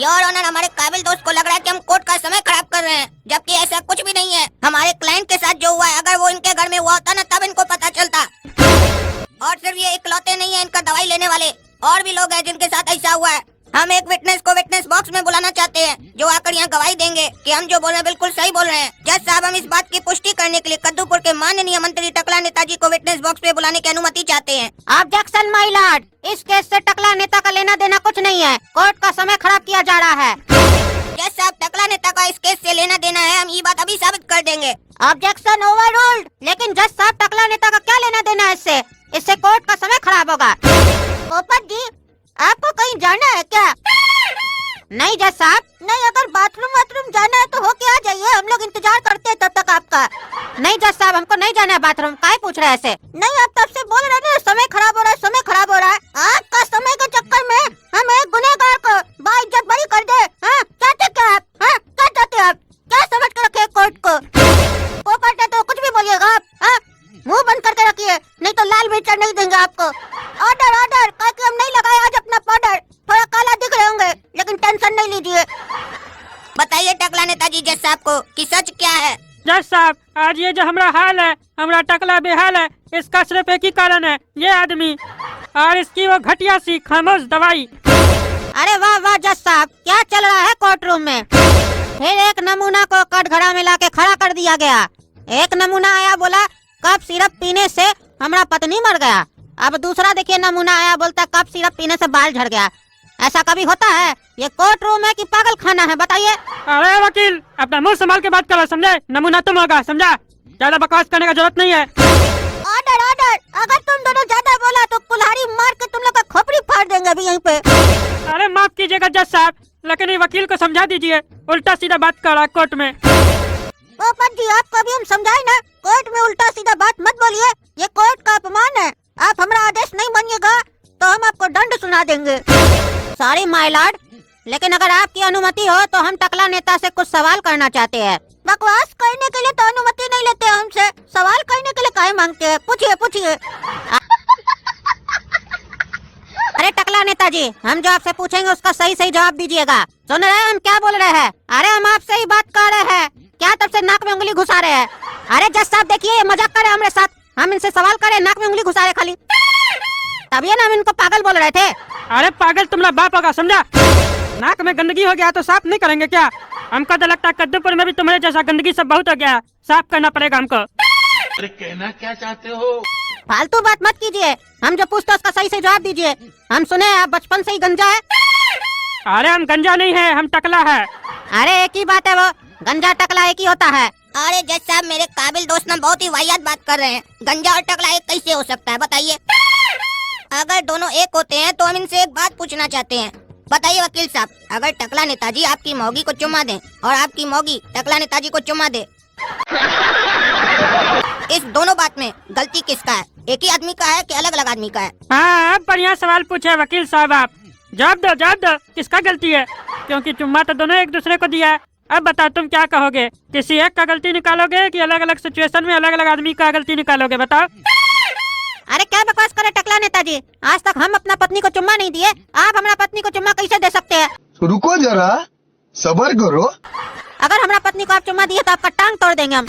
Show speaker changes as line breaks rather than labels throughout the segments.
Your honour, हमारे काबिल दोस्त को लग रहा है कि हम कोर्ट का समय खराब कर रहे हैं, जबकि ऐसा कुछ भी नहीं है। हमारे क्लाइंट के साथ जो हुआ है, अगर वो इनके घर में हुआ होता ना, तब इनको पता चलता। और सिर्फ ये इकलौते नहीं है इनका दवाई लेने वाले, और भी लोग हैं जिनके साथ ऐसा हुआ है। हम एक विटनेस को विटनेस बॉक्स में बुलाना चाहते हैं, जो आकर यहाँ गवाही देंगे कि हम जो बोल रहे हैं बिल्कुल सही बोल रहे हैं। जज साहब, हम इस बात की पुष्टि करने के लिए कद्दूपुर के माननीय मंत्री टकला नेताजी को विटनेस बॉक्स में बुलाने की अनुमति चाहते हैं।
ऑब्जेक्शन माय लॉर्ड, इस केस से टकला नेता का लेना देना कुछ नहीं है। कोर्ट का समय खराब किया जा रहा है।
जज साहब, टकला नेता का इस केस से लेना देना है, हम ये बात अभी साबित कर देंगे।
Objection overruled. लेकिन जज साहब, टकला नेता का क्या लेना देना है इससे? इससे कोर्ट का समय खराब होगा। पोपट जी, आपको कहीं जाना है क्या? नहीं जज साहब, नहीं। अगर बाथरूम जाना है तो होके आ जाइए, हम लोग इंतजार करते हैं तब तक आपका। नहीं जज साहब, हमको नहीं जाना है बाथरूम। काहे पूछ रहे हैं ऐसे? नहीं, आप तब से बोल रहे हैं समय खराब हो रहा है, समय खराब हो रहा है। आपका समय के चक्कर में हम एक गुनहगार को बाइज्जत बरी कर दे। हाँ, चाहते क्या आप? हाँ, क्या चाहते आप? क्या समझ के रखे कोर्ट को? पोपट है तो कुछ भी बोलिएगा आप। हाँ, मुंह बंद करके रखिए, नहीं तो लाल मिर्चा नहीं देंगे आपको। ऑर्डर ऑर्डर, कि हम नहीं लगाए आज अपना पाउडर। थोड़ा काला दिख रहे होंगे, लेकिन टेंशन नहीं लीजिए।
बताइए टकला नेताजी जज साहब को कि सच क्या है।
जज साहब, आज ये जो हमारा हाल है, हमारा टकला बेहाल है, इसका सिर्फ एक ही कारण है, ये आदमी और इसकी वो घटिया सी खामोश दवाई।
अरे वाह वाह जज साहब, क्या चल रहा है कोर्ट रूम में? फिर एक नमूना को कटघरा में लाके खड़ा कर दिया गया। एक नमूना आया, बोला कप सिरप पीने से हमारा पत्नी मर गया। अब दूसरा देखिए नमूना आया, बोलता कप सिरप पीने से बाल झड़ गया। ऐसा कभी होता है? ये कोर्ट रूम है कि पागल खाना है, बताइए।
अरे वकील, अपना मुंह संभाल के बात करो, समझे? नमूना तुम होगा, समझा? ज्यादा बकवास करने का जरूरत नहीं है।
ऑर्डर ऑर्डर, अगर तुम दोनों ज्यादा बोला तो कुल्हाड़ी मार के तुम लोग का खोपड़ी फाड़ देंगे अभी यहीं पे।
अरे माफ कीजिएगा जज साहब, लेकिन ये वकील को समझा दीजिए, उल्टा सीधा बात कर रहा है कोर्ट में।
पोपट जी, आपको अभी हम समझाए ना, कोर्ट में उल्टा सीधा बात मत बोलिए, ये कोर्ट का अपमान है। आप हमारा आदेश नहीं मानिएगा तो हम आपको दंड सुना देंगे। सॉरी माय लॉर्ड, लेकिन अगर आपकी अनुमति हो तो हम टकला नेता से कुछ सवाल करना चाहते हैं। बकवास करने के लिए तो अनुमति नहीं लेते हमसे, सवाल करने के लिए काहे मांगते हैं? पूछिए पूछिए। अरे टकला नेताजी, हम जो आपसे पूछेंगे उसका सही सही जवाब दीजिएगा। सुन रहे हैं हम क्या बोल रहे हैं? अरे हम आपसे ही बात कर रहे हैं, क्या तब से नाक में उंगली घुसा रहे हैं? अरे जज साहब देखिए, ये मजाक कर रहे हैं हमारे साथ। हम इनसे सवाल कर रहे हैं, नाक में उंगली घुसा रहे खाली। तभी ना हम इनको पागल बोल रहे थे।
अरे पागल तुम्हारा बाप होगा, समझा? नाक में गंदगी हो गया तो साफ नहीं करेंगे क्या? हमको तो लगता है कद्दूपुर में भी तुम्हारे जैसा गंदगी सब बहुत हो गया, साफ करना पड़ेगा हमको।
अरे कहना क्या चाहते हो?
फालतू बात मत कीजिए, हम जो पूछते उसका सही से जवाब दीजिए। हम सुने आप बचपन से ही गंजा है।
अरे हम गंजा नहीं है, हम टकला है।
अरे एक ही बात है, वो गंजा टकला एक ही होता है।
अरे जज साहब, मेरे काबिल दोस्त ना बहुत ही वाहियात बात कर रहे हैं। गंजा और टकला एक कैसे हो सकता है, बताइए? अगर दोनों एक होते हैं तो हम इनसे एक बात पूछना चाहते हैं। बताइए वकील साहब, अगर टकला नेताजी आपकी मौगी को चुम्मा दें और आपकी मौगी टकला नेताजी को चुम्मा दे, इस दोनों बात में गलती किसका है? एक ही आदमी का है कि अलग अलग आदमी का है?
हाँ, अब बढ़िया सवाल पूछे वकील साहब, आप जवाब दो, किसका गलती है? क्योंकि चुम्मा तो दोनों एक दूसरे को दिया है। अब बताओ तुम क्या कहोगे? किसी एक का गलती निकालोगे कि अलग अलग सिचुएशन में अलग अलग आदमी का गलती निकालोगे, बताओ?
अरे क्या बकवास करे टकला नेताजी, आज तक हम अपना पत्नी को चुम्मा नहीं दिए, आप हमारा पत्नी को चुम्मा कैसे दे सकते हैं?
रुको जरा, सबर करो।
अगर हमारा पत्नी को आप चुम्मा दिए तो आपका टांग तोड़ देंगे हम।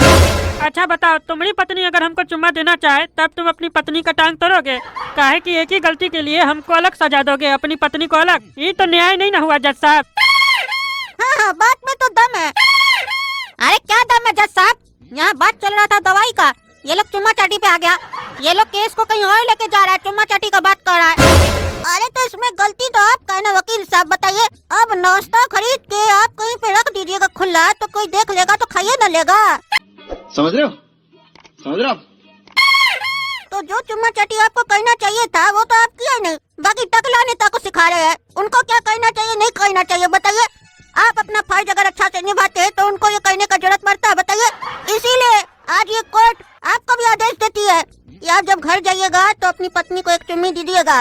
अच्छा बताओ, तुम्हारी पत्नी अगर हमको चुम्मा देना चाहे तब तुम अपनी पत्नी का टांग तोड़ोगे? काहे कि एक ही गलती के लिए हमको अलग सजा दोगे, अपनी पत्नी को अलग? ये तो न्याय नहीं ना हुआ जज साहब।
हाँ हाँ, बात में तो दम है। अरे क्या दम है जज साहब? यहाँ बात चल रहा था दवाई का, ये लोग चुम्मा चाटी पे आ गया। ये लोग केस को कहीं और लेके जा रहा है, चुम्मा चाटी का बात कर रहा है। अरे तो इसमें गलती तो आपका है ना वकील साहब, बताइए। अब नाश्ता खरीद के आप कहीं पे रख दीजिएगा खुला, तो कोई देख लेगा तो खाइए न लेगा।
समझ रहे हो? समझ रहे हो?
तो जो चुम्मा चाटी आपको करना चाहिए था वो तो आप किया नहीं, बाकी टकला नेता को सिखा रहे हैं उनको क्या करना चाहिए नहीं करना चाहिए, बताइए। आप अपना फर्ज अगर अच्छा से निभाते हैं तो उनको ये करने का जरूरत पड़ता है, बताइए। इसीलिए आज ये कोर्ट आपको भी आदेश देती है कि आप जब घर जाइएगा तो अपनी पत्नी को एक चुम्मी दीजिएगा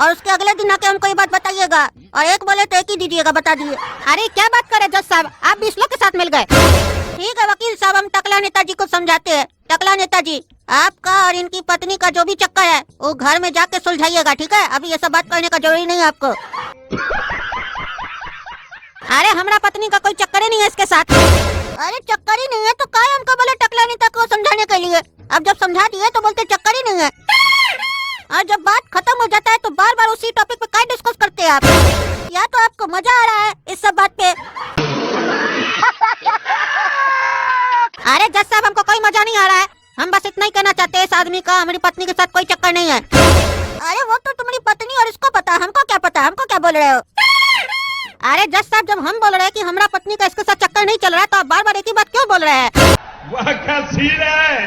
और उसके अगले दिन आके हमको ये बात बताइएगा, और एक बोले तो एक ही दीजिएगा, बता दिए। अरे क्या बात करे जज साहब, आप 20 लोग के साथ मिल गए। ठीक है वकील साहब, हम टकला नेताजी को समझाते हैं। टकला नेताजी, आपका और इनकी पत्नी का जो भी चक्कर है वो घर में जाके सुलझाइएगा, ठीक है? अभी ये सब बात करने का जरूरी नहीं है आपको। अरे हमरा पत्नी का कोई चक्कर ही नहीं है इसके साथ। अरे चक्कर ही नहीं है तो काय हमको बोले टकला नेता को समझाने के लिए। अब जब समझा दिए तो बोलते चक्कर ही नहीं है। और जब बात खत्म हो जाता है तो बार बार उसी टॉपिक पे काय डिस्कस करते हैं आप। या तो आपको मजा आ रहा है इस सब बात पे। अरे जज साहब हमको कोई मजा नहीं आ रहा है, हम बस इतना ही कहना चाहते हैं इस आदमी का हमारी पत्नी के साथ कोई चक्कर नहीं है। अरे वो तो तुम्हारी पत्नी और इसको पता, हमको क्या पता, हमको क्या बोल रहे हो। अरे जज साहब जब हम बोल रहे हैं कि हमारा पत्नी का इसके साथ चक्कर नहीं चल रहा है तो आप बार बार एक ही बात क्यों बोल रहे हैं।
वाह क्या सीन है।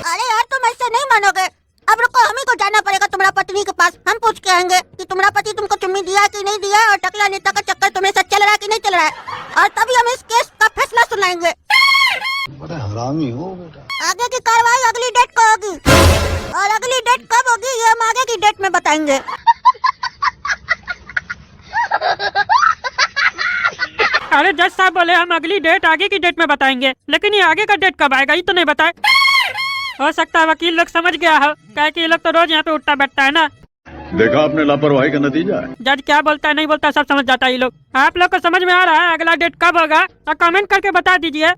अरे यार तुम ऐसे नहीं मानोगे, अब रुको हमें को जाना पड़ेगा तुम्हारा पत्नी के पास। हम पूछ के आएंगे कि तुम्हारा पति तुमको चुम्मी दिया कि नहीं दिया और टकला नेता का चक्कर तुम्हारे साथ चल रहा है कि नहीं चल रहा है, और तभी हम इस केस का फैसला सुनाएंगे।
बड़ा हरामी हो बेटा।
आगे की कार्रवाई अगली डेट को होगी, और अगली डेट कब होगी ये हम आगे की डेट में बताएंगे।
अरे जज साहब बोले हम अगली डेट आगे की डेट में बताएंगे, लेकिन ये आगे का डेट कब आएगा ये तो नहीं बताए। हो सकता है वकील लोग समझ गया हो, क्या कि ये लोग तो रोज यहाँ पे उठता बैठता है ना।
देखा आपने लापरवाही का नतीजा है।
जज क्या बोलता है नहीं बोलता है, सब समझ जाता है ये लोग। आप लोग को समझ में आ रहा है अगला डेट कब होगा तो कमेंट करके बता दीजिए।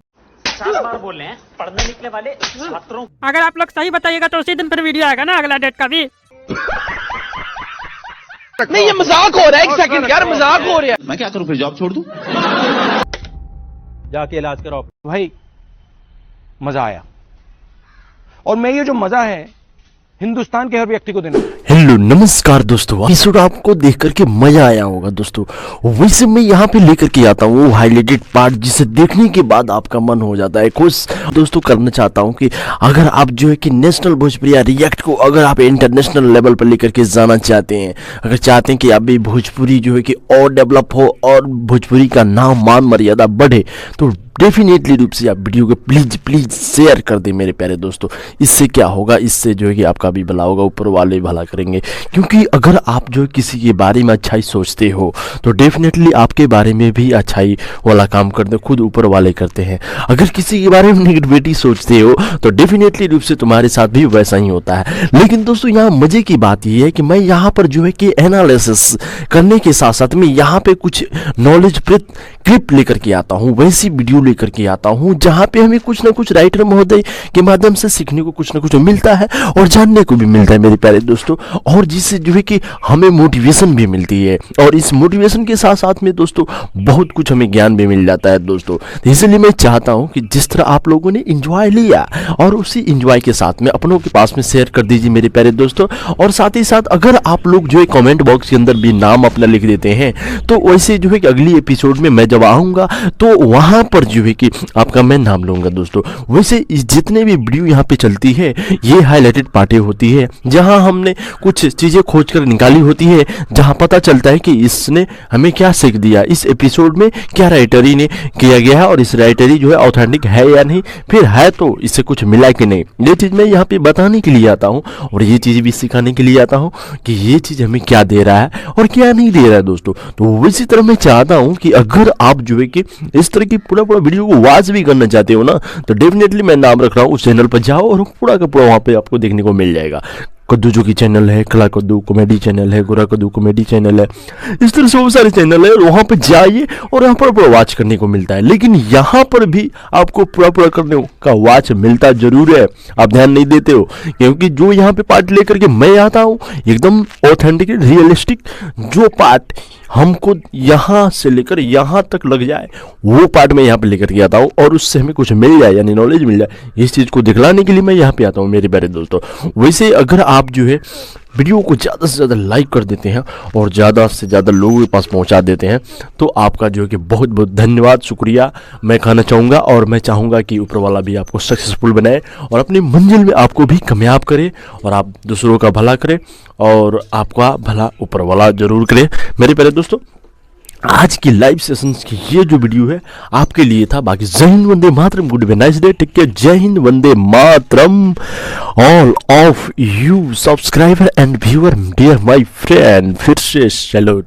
7 बार बोल रहे हैं पढ़ने निकले वाले छात्रों।
अगर आप लोग सही बताइएगा तो उसी दिन फिर वीडियो आएगा ना अगला डेट का भी।
नहीं ये मजाक हो रहा है, एक सेकंड यार मजाक हो रहा है।
मैं क्या करूं फिर, जॉब छोड़ दूं?
जाके इलाज कराओ भाई। मजा आया, और मैं ये जो मजा है हिंदुस्तान के हर व्यक्ति को देना।
हेलो नमस्कार दोस्तों, एपिसोड आपको देख करके मजा आया होगा दोस्तों। वैसे मैं यहाँ पे लेकर के आता हूँ वो हाईलाइटेड पार्ट जिसे देखने के बाद आपका मन हो जाता है खुश। दोस्तों करना चाहता हूँ कि अगर आप जो है कि नेशनल भोजपुरी रिएक्ट को अगर आप इंटरनेशनल लेवल पर लेकर के जाना चाहते हैं, अगर चाहते हैं कि आप भी भोजपुरी जो है कि और डेवलप हो और भोजपुरी का नाम मान मर्यादा बढ़े, तो डेफिनेटली रूप से आप वीडियो को प्लीज शेयर कर दें मेरे प्यारे दोस्तों। इससे क्या होगा, इससे जो है कि आपका भी भला होगा, ऊपर वाले भला करेंगे। क्योंकि अगर आप जो किसी के बारे में अच्छाई सोचते हो तो डेफिनेटली आपके बारे में भी अच्छाई वाला काम करते खुद ऊपर वाले करते हैं। अगर किसी के बारे में नेगेटिविटी सोचते हो तो डेफिनेटली रूप से तुम्हारे साथ भी वैसा ही होता है। लेकिन दोस्तों यहाँ मजे की बात यह है कि मैं यहाँ पर जो है कि एनालिसिस करने के साथ साथ में यहाँ पे कुछ नॉलेज क्लिप लेकर के आता हूँ, वैसी वीडियो लेकर के आता हूँ जहाँ पे हमें कुछ ना कुछ राइटर महोदय के माध्यम से सीखने को कुछ ना कुछ मिलता है और जानने को भी मिलता है मेरे प्यारे दोस्तों, और जिससे जो है कि हमें मोटिवेशन भी मिलती है। और इस मोटिवेशन के साथ साथ में दोस्तों बहुत कुछ हमें ज्ञान भी मिल जाता है दोस्तों। तो इसलिए मैं चाहता हूँ कि जिस तरह आप लोगों ने इंजॉय लिया और उसी इंजॉय के साथ में अपनों के पास में शेयर कर दीजिए मेरे प्यारे दोस्तों। और साथ ही साथ अगर आप लोग जो है कमेंट बॉक्स के अंदर भी नाम अपना लिख देते हैं तो वैसे जो है कि अगली एपिसोड में मैं जब आऊँगा तो वहाँ पर जो है कि आपका मैं नाम लूंगा दोस्तों। वैसे जितने भी वीडियो यहाँ पे चलती है ये हाईलाइटेड पार्टें होती है जहाँ हमने कुछ चीज़ें खोज कर निकाली होती है, जहाँ पता चलता है कि इसने हमें क्या सीख दिया, इस एपिसोड में क्या राइटरी ने किया गया है और इस राइटरी जो है ऑथेंटिक है या नहीं, फिर है तो इससे कुछ मिला कि नहीं। ये चीज़ मैं यहाँ पे बताने के लिए आता हूँ और ये चीज़ भी सिखाने के लिए आता हूँ कि ये चीज़ हमें क्या दे रहा है और क्या नहीं दे रहा है दोस्तों। तो वैसी तरह मैं चाहता हूँ कि अगर आप जो है कि इस तरह की पूरा वीडियो को वॉच भी करना चाहते हो ना तो डेफिनेटली मैं नाम रख रहा हूँ, उस चैनल पर जाओ और पूरा का पूरा वहाँ पे आपको देखने को मिल जाएगा। कद्दू जो की चैनल है, खला कद्दू कॉमेडी चैनल है, गोरा कद्दू कॉमेडी चैनल है, इस तरह से बहुत सारे चैनल है और वहाँ पे जाइए और यहाँ पर पूरा वॉच करने को मिलता है। लेकिन यहाँ पर भी आपको पूरा करने का वॉच मिलता जरूर है, आप ध्यान नहीं देते हो। क्योंकि जो यहाँ पे पार्ट लेकर के मैं आता हूँ एकदम ऑथेंटिक रियलिस्टिक जो पार्ट हमको यहाँ से लेकर यहाँ तक लग जाए वो पार्ट मैं यहाँ पे लेकर के आता हूँ और उससे हमें कुछ मिल जाए यानी नॉलेज मिल जाए, इस चीज़ को दिखलाने के लिए मैं यहाँ पे आता हूँ मेरे प्यारे दोस्तों। वैसे अगर आप जो है वीडियो को ज़्यादा से ज़्यादा लाइक कर देते हैं और ज़्यादा से ज़्यादा लोगों के पास पहुंचा देते हैं तो आपका जो है कि बहुत बहुत धन्यवाद, शुक्रिया मैं कहना चाहूँगा। और मैं चाहूँगा कि ऊपर वाला भी आपको सक्सेसफुल बनाए और अपनी मंजिल में आपको भी कामयाब करे और आप दूसरों का भला करें और आपका भला ऊपर वाला जरूर करे मेरे प्यारे दोस्तों। आज की लाइव सेशंस की ये जो वीडियो है आपके लिए था। बाकी जय हिंद वंदे मातरम, good bye nice day, take care, जय हिंद वंदे मातरम all of you subscriber and viewer dear my friend. फिर से सैल्यूट।